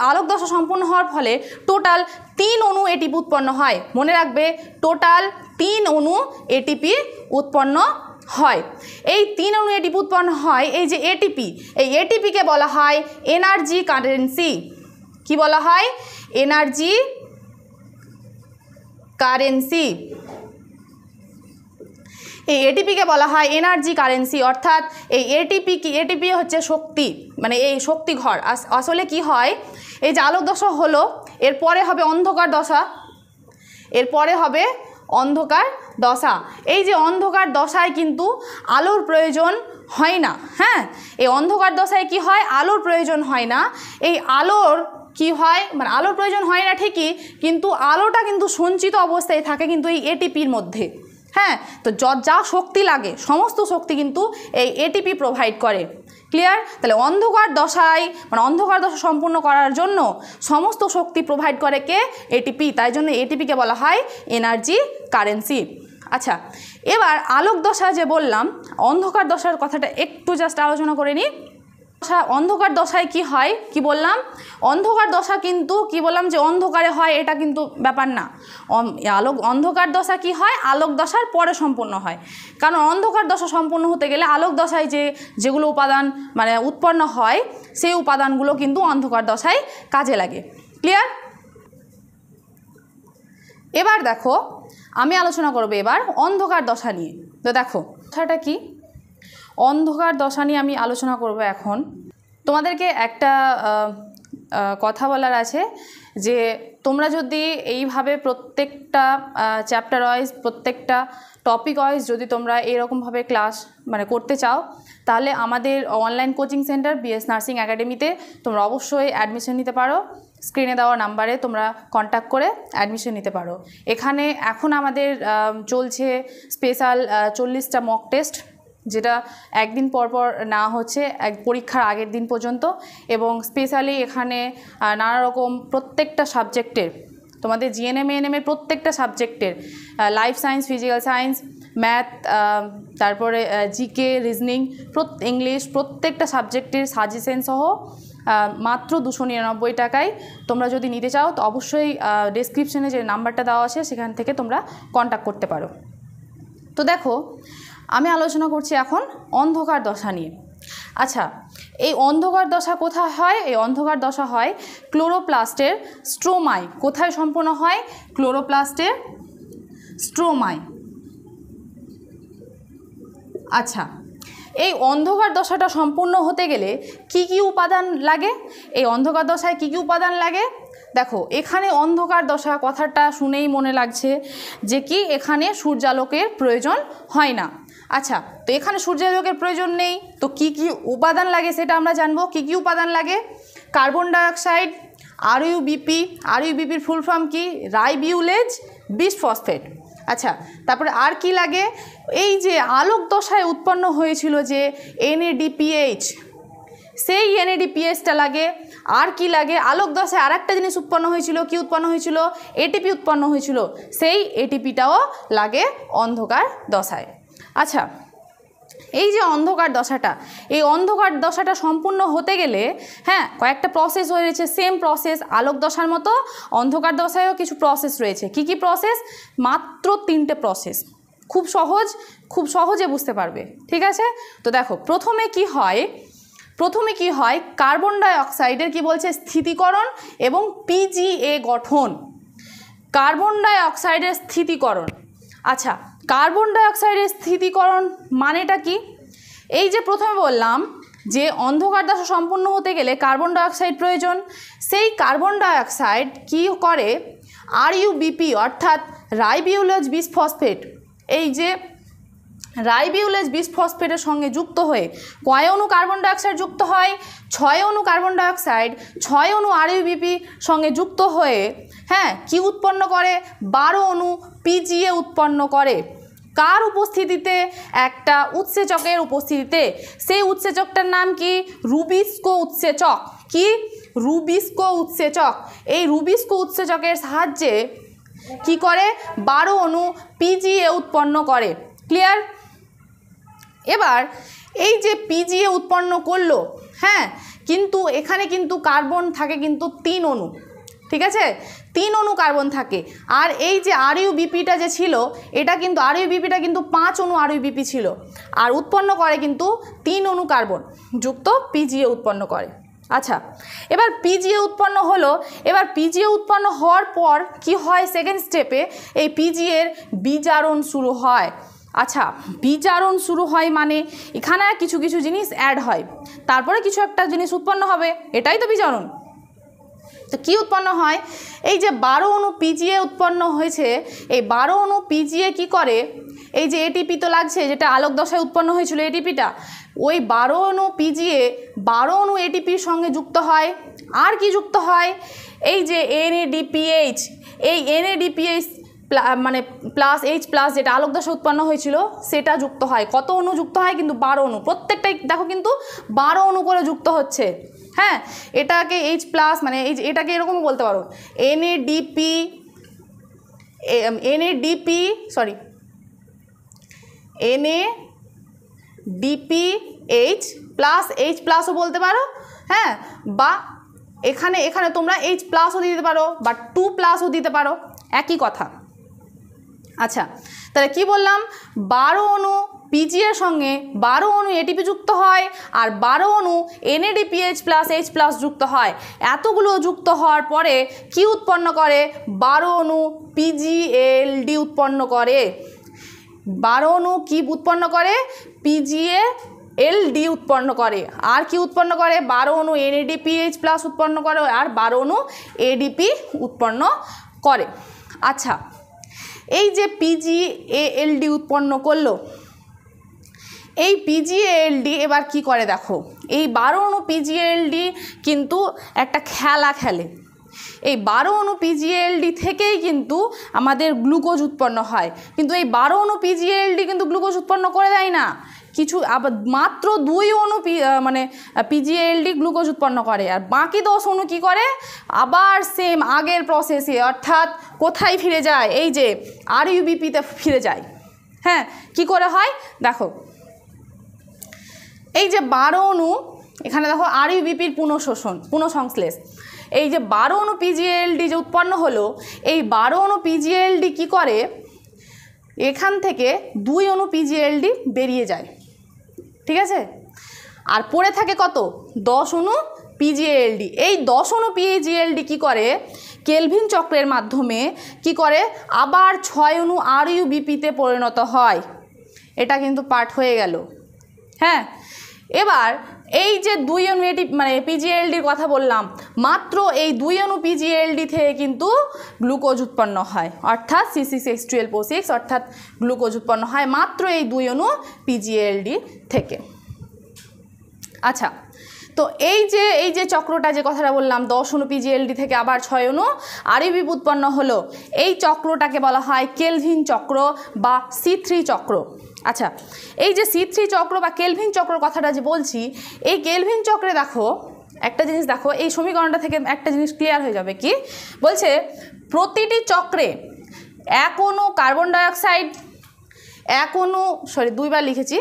আলোক দশা সম্পন্ন হওয়ার ফলে টোটাল 3 অণু এটিপি উৎপন্ন হয়। মনে রাখবে, টোটাল 3 অণু এটিপি উৎপন্ন হয়। এই 3 অণু এটিপি উৎপন্ন হয়, এই যে এটিপি, এই এটিপিকে বলা হয় এনার্জি কারেন্সি। কি বলা হয়, এনার্জি কারেন্সি। এই এটিপিকে বলা হয় এনার্জি কারেন্সি, অর্থাৎ এই এটিপি হচ্ছে শক্তি, মানে এই শক্তি ঘর। আসলে কি হয়, এই যে আলোক দশা হলো, এরপরে হবে অন্ধকার দশা, এই যে অন্ধকার দশায় কিন্তু আলোর প্রয়োজন হয় না। হ্যাঁ, এই অন্ধকার দশায় কি হয়, আলোর প্রয়োজন হয় না। এই আলোর কি হয়, মানে আলোর প্রয়োজন হয় না ঠিকই, কিন্তু আলোটা কিন্তু সঞ্চিত অবস্থায় থাকে কিন্তু এই এটিপির মধ্যে। হ্যাঁ, তো যা শক্তি লাগে সমস্ত শক্তি কিন্তু এই এটিপি প্রোভাইড করে। ক্লিয়ার? তাহলে অন্ধকার দশা সম্পূর্ণ করার জন্য সমস্ত শক্তি প্রোভাইড করে কে, এটিপি। তাই জন্য এটিপিকে বলা হয় এনার্জি কারেন্সি। আচ্ছা, এবার আলোক দশা যে বললাম, অন্ধকার দশার কথাটা একটু জাস্ট আলোচনা করে নিই। অন্ধকার দশায় কি হয়, কি বললাম, অন্ধকার দশা কিন্তু কি বললাম যে অন্ধকারে হয়, এটা কিন্তু ব্যাপার না। অন্ধকার দশা কি হয়, আলোক দশার পরে সম্পূর্ণ হয়। কারণ অন্ধকার দশা সম্পূর্ণ হতে গেলে আলোক দশায় যেগুলো উপাদান মানে উৎপন্ন হয়, সেই উপাদানগুলো কিন্তু অন্ধকার দশায় কাজে লাগে। ক্লিয়ার? এবার দেখো, আমি আলোচনা করবো এবার অন্ধকার দশা নিয়ে। তো দেখো দশাটা কি, অন্ধকার দশা নিয়ে আমি আলোচনা করব এখন। তোমাদেরকে একটা কথা বলার আছে যে তোমরা যদি এইভাবে প্রত্যেকটা চ্যাপ্টার ওয়াইজ, প্রত্যেকটা টপিক ওয়াইজ যদি তোমরা এরকমভাবে ক্লাস করতে চাও, তাহলে আমাদের online coaching centre BS nursing একাডেমিতে তোমরা অবশ্যই অ্যাডমিশন নিতে পারো। স্ক্রিনে দেওয়া নাম্বারে তোমরা কন্ট্যাক্ট করে অ্যাডমিশন নিতে পারো। এখানে এখন আমাদের চলছে স্পেশাল 40টা মক টেস্ট, যেটা একদিন পর পর না হচ্ছে পরীক্ষার আগের দিন পর্যন্ত, এবং স্পেশালি এখানে নানা রকম প্রত্যেকটা সাবজেক্টের, তোমাদের জিএনএম এএনএমের প্রত্যেকটা সাবজেক্টের, life science, physical science, math, তারপরে জিকে, রিজনিং, ইংলিশ, প্রত্যেকটা সাবজেক্টের সাজেশন সহ মাত্র 299 টাকায় তোমরা যদি নিতে চাও তো অবশ্যই ডেসক্রিপশনে যে নাম্বারটা দেওয়া আছে সেখান থেকে তোমরা কন্ট্যাক্ট করতে পারো। তো দেখো, আমি আলোচনা করছি এখন অন্ধকার দশা নিয়ে। আচ্ছা, এই অন্ধকার দশা কোথায় হয়? এই অন্ধকার দশা হয় ক্লোরোপ্লাস্টের স্ট্রোমায়। কোথায় সম্পন্ন হয়? ক্লোরোপ্লাস্টের স্ট্রোমায়। আচ্ছা, এই অন্ধকার দশাটা সম্পূর্ণ হতে গেলে কি কি উপাদান লাগে? এই অন্ধকার দশায় কি কি উপাদান লাগে? দেখো, এখানে অন্ধকার দশা কথাটা শুনেই মনে লাগছে যে কি এখানে সূর্যালোকের প্রয়োজন হয় না। আচ্ছা, তো এখানে সূর্যালোকের প্রয়োজন নেই, তো কি কি উপাদান লাগে সেটা আমরা জানবো। কি কি উপাদান লাগে? কার্বন ডাইঅক্সাইড, আরইউবিপি, আরইউবিপির ফুল ফর্ম কি? Ribulose bisphosphate. আচ্ছা, তারপরে আর কি লাগে? এই যে আলোক দশায় উৎপন্ন হয়েছিল যে NADPH, সেই NADPHটা লাগে। আর কি লাগে? আলোক দশায় আর একটা জিনিস উৎপন্ন হয়েছিল। কি উৎপন্ন হয়েছিল? ATP উৎপন্ন হয়েছিল, সেই ATPটাও লাগে অন্ধকার দশায়। আচ্ছা, এই যে অন্ধকার দশাটা, এই অন্ধকার দশাটা সম্পূর্ণ হতে গেলে কয়েকটা প্রসেস রয়েছে। সেম প্রসেস আলোক দশার মতো অন্ধকার দশায়ও কিছু প্রসেস রয়েছে। কি কি প্রসেস? মাত্র 3টে প্রসেস। খুব সহজে বুঝতে পারবে, ঠিক আছে? তো দেখো, প্রথমে কি হয়? কার্বন ডাইঅক্সাইডের কি বলছে? স্থিতিকরণ এবং PGA গঠন। কার্বন ডাইঅক্সাইডের স্থিতিকরণ। আচ্ছা, কার্বন ডাইঅক্সাইডের স্থিতিকরণ মানেটা কি? এই যে প্রথমে বললাম যে অন্ধকার দশা সম্পূর্ণ হতে গেলে কার্বন ডাইঅক্সাইড প্রয়োজন। সেই কার্বন ডাইঅক্সাইড কি করে? আরইউবিপি অর্থাৎ রাইবিউলেজ বিসফসফেট, এই যে রাইবিউলেজ বিসফসফেটের সঙ্গে যুক্ত হয়ে কয় অণু কার্বন ডাইঅক্সাইড যুক্ত হয়? 6 অণু কার্বন ডাইঅক্সাইড 6 অণু আরইউবিপি সঙ্গে যুক্ত হয়ে কি উৎপন্ন করে? 12 অণু PGA উৎপন্ন করে। কার উপস্থিতিতে? একটা উৎসেচকের উপস্থিতিতে। সেই উৎসেচকটার নাম কি? রুবিস্কো উৎসেচক। কি? রুবিস্কো উৎসেচক। এই রুবিস্কো উৎসেচকের সাহায্যে কি করে? 12 অণু PGA উৎপন্ন করে। ক্লিয়ার? এবার এই যে PGA উৎপন্ন করলো, কিন্তু এখানে কিন্তু কার্বন থাকে কিন্তু 3 অণু, ঠিক আছে? 3 অণু কার্বন থাকে। আর এই যে আরইউবিপিটা যে ছিল, এটা কিন্তু আরইউবিপিটা কিন্তু 5 অণু আরইউবিপি ছিল, আর উৎপন্ন করে কিন্তু 3 অণু কার্বন যুক্ত PGA উৎপন্ন করে। আচ্ছা, এবার PGA উৎপন্ন হলো। এবার PGA উৎপন্ন হওয়ার পর কি হয়? সেকেন্ড স্টেপে এই PGA-র বিজারণ শুরু হয়। আচ্ছা, বিজারণ শুরু হয় মানে এখানে কিছু কিছু জিনিস অ্যাড হয়, তারপরে কিছু একটা জিনিস উৎপন্ন হবে, এটাই তো বিজারণ। তো কি উৎপন্ন হয়? এই যে 12 অণু PGA উৎপন্ন হয়েছে, এই 12 অণু PGA কি করে? এই যে ATP তো লাগছে, যেটা আলোক দশায় উৎপন্ন হয়েছিল ATPটা, ওই 12 অণু PGA 12 অণু ATPর সঙ্গে যুক্ত হয়। আর কি যুক্ত হয়? এই যে NADPH, এই NADPH মানে +H+, যেটা আলোক দশা উৎপন্ন হয়েছিল সেটা যুক্ত হয়। কত অণু যুক্ত হয়? কিন্তু 12 অণু। প্রত্যেকটাই দেখো কিন্তু 12 অণু করে যুক্ত হচ্ছে। এটাকে H+, মানে এটাকে এরকমও বলতে পারো, NADPH+H+ও বলতে পারো, বা এখানে তোমরা H+ও দিতে পারো বা 2+ও দিতে পারো, একই কথা। আচ্ছা, তাহলে কি বললাম? 12 অণু PGA এর সঙ্গে 12 অণু ATP যুক্ত হয়, আর 12 অণু NADPH+H+ যুক্ত হয়। এতগুলো যুক্ত হওয়ার পরে কি উৎপন্ন করে? 12 অণু PGALD উৎপন্ন করে। 12 অণু কি উৎপন্ন করে? PGALD এলডি উৎপন্ন করে। আর কি উৎপন্ন করে? 12 অণু NADPH প্লাস উৎপন্ন করে আর 12 অণু ADP উৎপন্ন করে। আচ্ছা, এই যে PgALD উৎপন্ন করলো, এই PgALD এবার কি করে দেখো, এই 12 অণু PgALD কিন্তু একটা খেলা খেলে। এই 12 অণু PgALD থেকেই কিন্তু আমাদের গ্লুকোজ উৎপন্ন হয়, কিন্তু এই 12 অণু PgALD কিন্তু গ্লুকোজ উৎপন্ন করে দেয় না, কিছু আবার মাত্র 2 অণু মানে PgALD গ্লুকোজ উৎপন্ন করে, আর বাকি 10 অণু কী করে? আবার সেম আগের প্রসেসে, অর্থাৎ কোথায় ফিরে যায়? এই যে RUBP-তে ফিরে যায়। হ্যাঁ, কি করে হয় দেখো, এই যে 12 অণু, এখানে দেখো RUBP-র পুনঃসংশ্লেষ, এই যে 12 অণু PgALD যে উৎপন্ন হলো, এই 12 অণু PgALD কি করে? এখান থেকে 2 অণু PgALD বেরিয়ে যায়, ঠিক আছে? আর পড়ে থাকে কত? 10 অণু PgALD। এই 10 অণু PgALD কি করে? কেলভিন চক্রের মাধ্যমে কি করে? আবার 6 অণু RUBP-তে পরিণত হয়। এটা কিন্তু পাঠ হয়ে গেল। হ্যাঁ, এবার এই যে 2 অণু মানে PgALD-র কথা বললাম, মাত্র এই 2 অণু PgALD থেকে কিন্তু গ্লুকোজ উৎপন্ন হয়, অর্থাৎ C6H12O6, অর্থাৎ গ্লুকোজ উৎপন্ন হয় মাত্র এই 2 অণু PgALD থেকে। আচ্ছা, তো এই যে চক্রটা, যে কথাটা বললাম, 10 অণু PgALD থেকে আবার 6 অণু RUBP উৎপন্ন হলো, এই চক্রটাকে বলা হয় কেলভিন চক্র বা C3 চক্র। আচ্ছা, এই যে C3 চক্র বা কেলভিন চক্র কথাটা যে বলছি, এই কেলভিন চক্রে দেখো একটা জিনিস, দেখো এই সমীকরণটা থেকে একটা জিনিস ক্লিয়ার হয়ে যাবে। কি বলছে? প্রতিটি চক্রে 1 অণু কার্বন ডাইঅক্সাইড, 1 অণু, সরি 2 বার লিখেছি,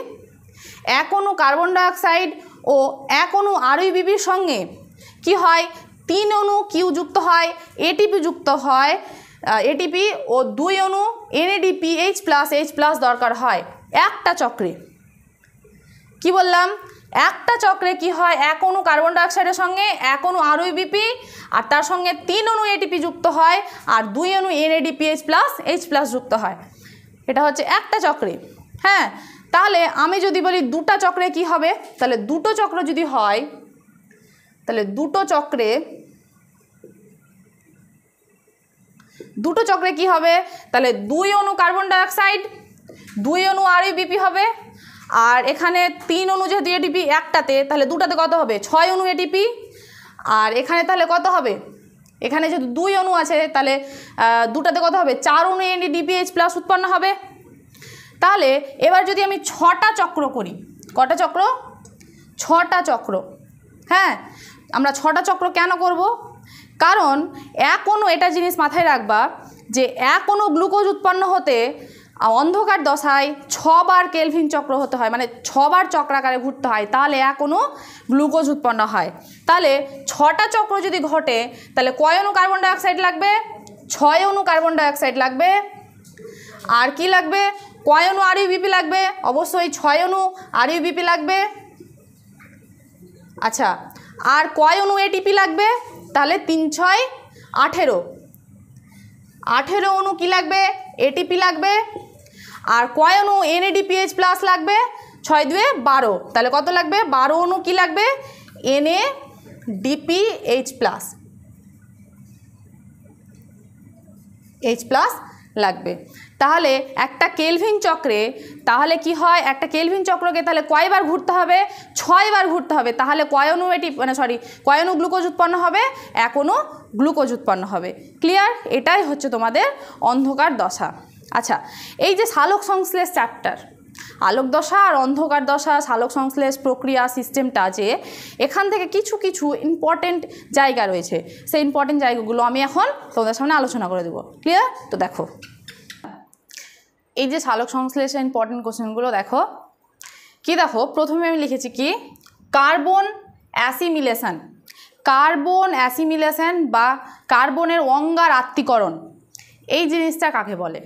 1 অণু কার্বন ডাইঅক্সাইড ও 1 অণু RUBP-র সঙ্গে কি হয়? 3 অণু কিউ যুক্ত হয়, ATP যুক্ত হয়, ATP ও 2 অণু NADPH প্লাস H প্লাস দরকার হয় একটা চক্রে। কি বললাম? একটা চক্রে কি হয়? 1 অণু কার্বন ডাইঅক্সাইডের সঙ্গে 1 অণু RUBP আর তার সঙ্গে 3 অণু ATP যুক্ত হয় আর 2 অণু NADPH প্লাস H প্লাস যুক্ত হয়। এটা হচ্ছে একটা চক্রে। হ্যাঁ, তাহলে আমি যদি বলি দুটা চক্রে কি হবে, তাহলে দুটো চক্র যদি হয়, তাহলে দুটো চক্রে কি হবে? তাহলে 2 অণু কার্বন ডাইঅক্সাইড, 2 অণু RUBP হবে, আর এখানে 3 অণু যেহেতু ATP একটাতে, তাহলে দুটাতে কত হবে? 6 অণু ATP, আর এখানে তাহলে কত হবে? এখানে যেহেতু 2 অণু আছে, তাহলে দুটাতে কত হবে? 4 অণু NADPH প্লাস উৎপন্ন হবে। তাহলে এবার যদি আমি 6টা চক্র করি, কটা চক্র? 6টা চক্র। হ্যাঁ, আমরা 6টা চক্র কেন করব? কারণ 1 অণু, এটা জিনিস মাথায় রাখবা যে 1 অণু গ্লুকোজ উৎপন্ন হতে অন্ধকার দশায় 6 বার কেলভিন চক্র হতে হয়, মানে 6 বার চক্রাকারে ঘুরতে হয়, তাহলে 1 অণু গ্লুকোজ উৎপন্ন হয়। তাহলে 6টা চক্র যদি ঘটে, তাহলে কয় অণু কার্বন ডাইঅক্সাইড লাগবে? 6 অণু কার্বন ডাইঅক্সাইড লাগবে। আর কি লাগবে? কয় অণু RUBP লাগবে? অবশ্যই 6 অণু RUBP লাগবে। আচ্ছা, আর কয় অণু ATP লাগবে? তাহলে 3 6 18, 18 অণু কি লাগবে? ATP লাগবে। আর কয় অণু NADPH প্লাস লাগবে? 6 2 12, তাহলে কত লাগবে? 12 অণু কি লাগবে? NADPH প্লাস H প্লাস লাগবে। তাহলে একটা কেলভিন চক্রে তাহলে কি হয়? একটা কেলভিন চক্রকে তাহলে কয়বার ঘুরতে হবে? 6 বার ঘুরতে হবে। তাহলে কয় অণু কয় অণু গ্লুকোজ উৎপন্ন হবে? 1 অণু গ্লুকোজ উৎপন্ন হবে। ক্লিয়ার? এটাই হচ্ছে তোমাদের অন্ধকার দশা। আচ্ছা, এই যে সালোক সংশ্লেষ চ্যাপ্টার, আলোক দশা আর অন্ধকার দশা, সালোক সংশ্লেষ প্রক্রিয়া সিস্টেমটা, যে এখান থেকে কিছু কিছু ইম্পর্টেন্ট জায়গা রয়েছে, সেই ইম্পর্টেন্ট জায়গাগুলো আমি এখন তোমাদের সামনে আলোচনা করে দেবো। ক্লিয়ার? তো দেখো, এই যে সালোক সংশ্লেষের ইম্পর্টেন্ট কোশ্চেনগুলো দেখো। কি দেখো, প্রথমে আমি লিখেছি কি? Carbon assimilation. কার্বন অ্যাসিমিলেশন বা কার্বনের অঙ্গার আত্মীকরণ, এই জিনিসটা কাকে বলে?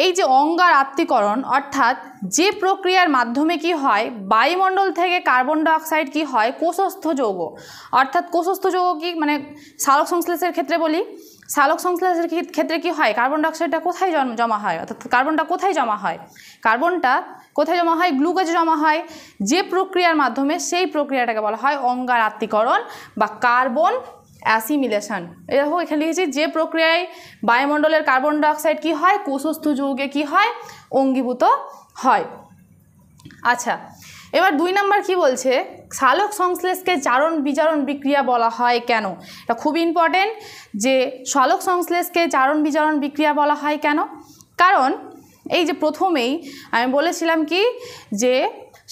এই যে অঙ্গার আত্মীকরণ, অর্থাৎ যে প্রক্রিয়ার মাধ্যমে কি হয়, বায়ুমণ্ডল থেকে কার্বন ডাইঅক্সাইড কি হয়, কোষস্থ যৌগ, অর্থাৎ কোষস্থ যৌগ কি মানে সালোক সংশ্লেষের ক্ষেত্রে বলি, সালোক সংশ্লেষের ক্ষেত্রে কি হয়, কার্বন ডাইঅক্সাইডটা কোথায় জমা হয়, অর্থাৎ কার্বনটা কোথায় জমা হয়, কার্বনটা কোথায় জমা হয়, গ্লুকোজে জমা হয়। যে প্রক্রিয়ার মাধ্যমে, সেই প্রক্রিয়াটাকে বলা হয় অঙ্গার আত্তীকরণ বা কার্বন অ্যাসিমিলেশন। দেখো এখানে লিখেছি, যে প্রক্রিয়ায় বায়ুমণ্ডলের কার্বন ডাইঅক্সাইড কি হয়, কোষস্থ যৌগে কি হয়, অঙ্গীভূত হয়। আচ্ছা, এবার 2 নম্বর কি বলছে, সালোক সংশ্লেষকে জারণ বিজারণ বিক্রিয়া বলা হয় কেন। এটা খুব ইম্পর্টেন্ট যে সালোক সংশ্লেষকে জারণ বিজারণ বিক্রিয়া বলা হয় কেন। কারণ এই যে প্রথমেই আমি বলেছিলাম কি, যে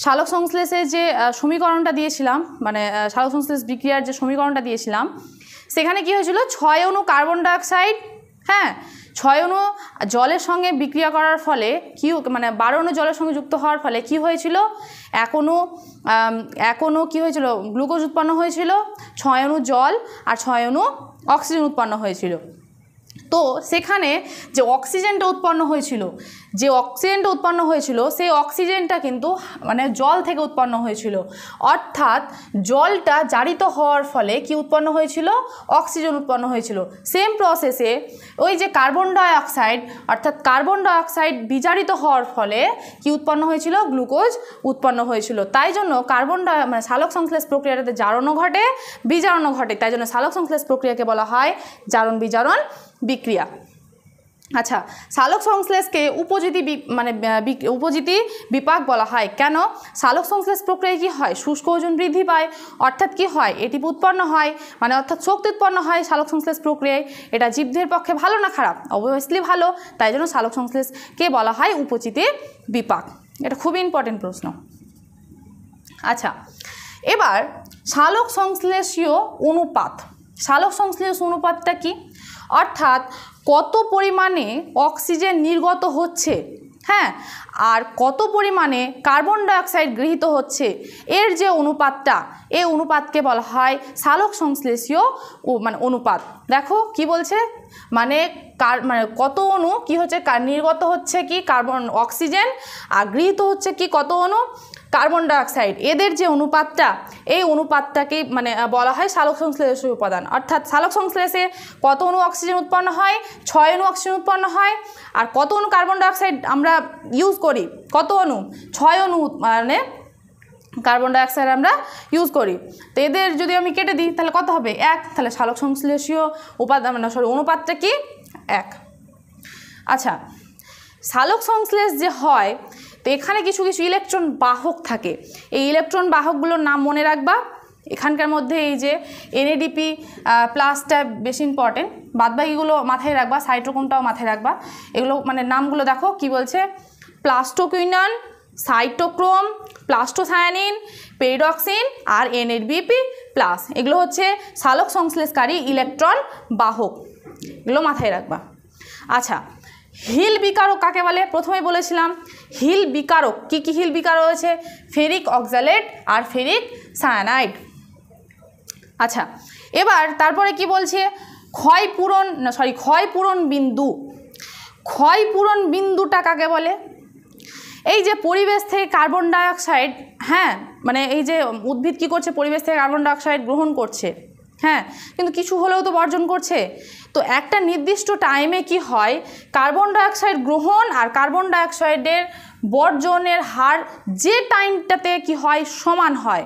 সালোক সংশ্লেষের যে সমীকরণটা দিয়েছিলাম, মানে সালোক সংশ্লেষ বিক্রিয়ার যে সমীকরণটা দিয়েছিলাম, সেখানে কি হয়েছিল, 6 অণু কার্বন ডাইঅক্সাইড, হ্যাঁ 6 অণু জলের সঙ্গে বিক্রিয়া করার ফলে কি, মানে 12 অণু জলের সঙ্গে যুক্ত হওয়ার ফলে কি হয়েছিল, এক অণু কি হয়েছিল, গ্লুকোজ উৎপন্ন হয়েছিল, 6 অণু জল আর 6 অণু অক্সিজেন উৎপন্ন হয়েছিল। তো সেখানে যে অক্সিজেনটা উৎপন্ন হয়েছিল, সেই অক্সিজেনটা কিন্তু মানে জল থেকে উৎপন্ন হয়েছিল, অর্থাৎ জলটা জারিত হওয়ার ফলে কি উৎপন্ন হয়েছিল, অক্সিজেন উৎপন্ন হয়েছিল। সেম প্রসেসে ওই যে কার্বন ডাইঅক্সাইড বিজারিত হওয়ার ফলে কি উৎপন্ন হয়েছিল, গ্লুকোজ উৎপন্ন হয়েছিল। তাই জন্য মানে সালোক সংশ্লেষ প্রক্রিয়াটাতে জারণও ঘটে, বিজারণও ঘটে, তাই জন্য সালোক সংশ্লেষ প্রক্রিয়াকে বলা হয় জারণ বিজারণ বিক্রিয়া। আচ্ছা, সালোক সংশ্লেষকে উপজিতি বিপাক বলা হয় কেন। সালোক সংশ্লেষ প্রক্রিয়ায় কি হয়, শুষ্ক ওজন বৃদ্ধি পায়, অর্থাৎ কি হয়, এটিপি উৎপন্ন হয়, মানে অর্থাৎ শক্তি উৎপন্ন হয় সালোক সংশ্লেষ প্রক্রিয়ায়। এটা জীবদের পক্ষে ভালো না খারাপ, অবভিয়াসলি ভালো, তাই জন্য সালোক সংশ্লেষকে বলা হয় উপজিতি বিপাক। এটা খুবই ইম্পর্টেন্ট প্রশ্ন। আচ্ছা, এবার সালোক সংশ্লেষীয় অনুপাত, সালোক সংশ্লেষ অনুপাতটা কি, অর্থাৎ কত পরিমাণে অক্সিজেন নির্গত হচ্ছে, হ্যাঁ, আর কত পরিমাণে কার্বন ডাইঅক্সাইড গৃহীত হচ্ছে, এর যে অনুপাতটা, এই অনুপাতকে বলা হয় সালোক সংশ্লেষীয় অনুপাত। দেখো কি বলছে, মানে কত অণু কি হচ্ছে, নির্গত হচ্ছে কি কার্বন অক্সিজেন, আর গৃহীত হচ্ছে কি কত অণু কার্বন ডাইঅক্সাইড, এদের যে অনুপাতটা, এই অনুপাতটাকে মানে বলা হয় সালোক সংশ্লেষীয় উপাদান। অর্থাৎ সালোক সংশ্লেষে কত অণু অক্সিজেন উৎপন্ন হয়, 6 অণু অক্সিজেন উৎপন্ন হয়, আর কত অণু কার্বন ডাইঅক্সাইড আমরা ইউজ করি, কত অণু, 6 অণু মানে কার্বন ডাইঅক্সাইড আমরা ইউজ করি। তো এদের যদি আমি কেটে দিই তাহলে কত হবে, 1, তাহলে সালোক সংশ্লেষীয় উপাদান অনুপাতটা কি, 1। আচ্ছা, সালোক সংশ্লেষ যে হয়, তো এখানে কিছু ইলেকট্রন বাহক থাকে, এই ইলেকট্রন বাহকগুলোর নাম মনে রাখবা। এখানকার মধ্যে এই যে NADP প্লাসটা বেশি ইম্পর্টেন্ট, বাদবাকিগুলো মাথায় রাখবা, সাইটোক্রোমটাও মাথায় রাখবা। এগুলো মানে নামগুলো দেখো কি বলছে, প্লাস্টোকুইনন, সাইটোক্রোম, প্লাস্টোসায়ানিন, পেরিডক্সিন আর NADP প্লাস, এগুলো হচ্ছে সালোক সংশ্লেষকারী ইলেকট্রন বাহক, এগুলো মাথায় রাখবা। আচ্ছা, হিল বিকারক কাকে বলে, প্রথমে বলেছিলাম হিল বিকারক কি কি, হিল বিকারক রয়েছে ফেরিক অক্সালেট আর ফেরিক সায়ানাইড। আচ্ছা, এবার তারপরে কি বলছে, ক্ষয়পূরণ বিন্দু, ক্ষয়পূরণ বিন্দুটা কাকে বলে, এই যে পরিবেশ থেকে কার্বন ডাইঅক্সাইড, হ্যাঁ মানে এই যে উদ্ভিদ কি করছে, পরিবেশ থেকে কার্বন ডাইঅক্সাইড গ্রহণ করছে, হ্যাঁ, কিন্তু কিছু হলেও তো বর্জন করছে। তো একটা নির্দিষ্ট টাইমে কি হয়, কার্বন ডাইঅক্সাইড গ্রহণ আর কার্বন ডাইঅক্সাইডের বর্জনের হার যে টাইমটাতে কি হয় সমান হয়,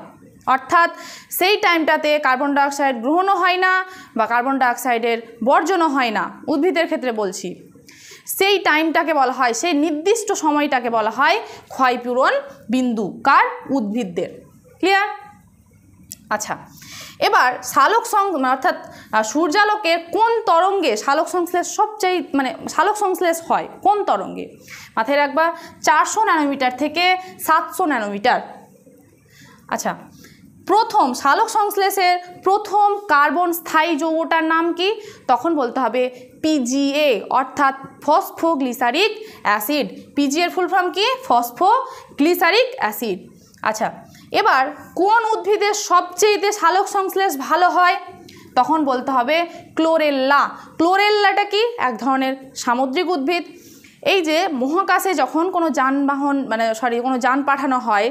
অর্থাৎ সেই টাইমটাতে কার্বন ডাইঅক্সাইড গ্রহণও হয় না বা কার্বন ডাইঅক্সাইডের বর্জনও হয় না, উদ্ভিদের ক্ষেত্রে বলছি, সেই টাইমটাকে বলা হয়, সেই নির্দিষ্ট সময়টাকে বলা হয় ক্ষয়পূরণ বিন্দু, কার, উদ্ভিদদের। ক্লিয়ার? আচ্ছা, এবার সালোক অর্থাৎ সূর্যালোকের কোন তরঙ্গে সালোক সংশ্লেষ সবচেয়ে সালোক সংশ্লেষ হয় কোন তরঙ্গে, মাথায় রাখবা 400 ন্যানোমিটার থেকে 700 ন্যানোমিটার। আচ্ছা, প্রথম সালোক সংশ্লেষের প্রথম কার্বন স্থায়ী যৌগটার নাম কি, তখন বলতে হবে PGA অর্থাৎ ফসফোগ্লিসারিক অ্যাসিড। PGA এর ফুল ফর্ম কি, ফসফোগ্লিসারিক অ্যাসিড। আচ্ছা, এবার কোন উদ্ভিদের সবচেয়ে সালোক সংশ্লেষ ভালো হয়, তখন বলতে হবে ক্লোরেল্লা। ক্লোরেল্লাটা কি, এক ধরনের সামুদ্রিক উদ্ভিদ। এই যে মহাকাশে যখন কোনো যানবাহন কোনো যান পাঠানো হয়,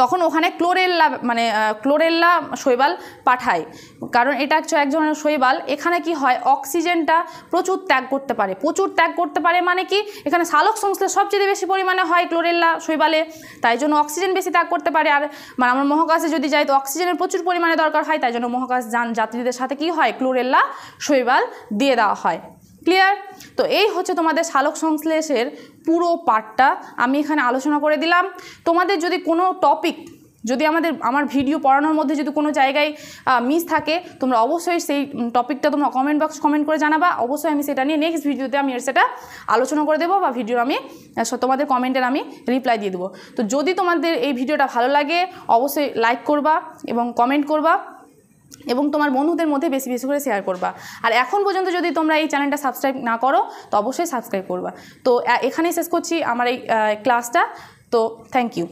তখন ওখানে ক্লোরেল্লা মানে ক্লোরেল্লা শৈবাল পাঠায়, কারণ এটা এক ধরনের শৈবাল। এখানে কি হয়, অক্সিজেনটা প্রচুর ত্যাগ করতে পারে মানে কি, এখানে সালোক সংশ্লেষ সবচেয়ে বেশি পরিমাণে হয় ক্লোরেল্লা শৈবালে, তাই জন্য অক্সিজেন বেশি ত্যাগ করতে পারে। আর মানে আমরা মহাকাশে যদি যাই তো অক্সিজেনের প্রচুর পরিমাণে দরকার হয়, তাই জন্য মহাকাশ যাত্রীদের সাথে কি হয়, ক্লোরেল্লা শৈবাল দিয়ে দেওয়া হয়। ক্লিয়ার? তো এই হচ্ছে তোমাদের সালোক সংশ্লেষের পুরো পার্টটা আমি এখানে আলোচনা করে দিলাম। তোমাদের যদি কোনো টপিক, যদি আমার ভিডিও পড়ানোর মধ্যে যদি কোনো জায়গায় মিস থাকে, তোমরা অবশ্যই সেই টপিকটা তোমরা কমেন্ট করে জানাবা। অবশ্যই আমি সেটা নিয়ে নেক্সট ভিডিওতে আমি সেটা আলোচনা করে দেবো, বা ভিডিও আমি তোমাদের কমেন্টের আমি রিপ্লাই দিয়ে দেবো। তো যদি তোমাদের এই ভিডিওটা ভালো লাগে অবশ্যই লাইক করবা এবং কমেন্ট করবা এবং তোমার বন্ধুদের মধ্যে বেশি বেশি করে শেয়ার করবা। আর এখন পর্যন্ত যদি তোমরা এই চ্যানেলটা সাবস্ক্রাইব না করো তো অবশ্যই সাবস্ক্রাইব করবা। তো এখানেই শেষ করছি আমার এই ক্লাসটা। তো থ্যাংক ইউ।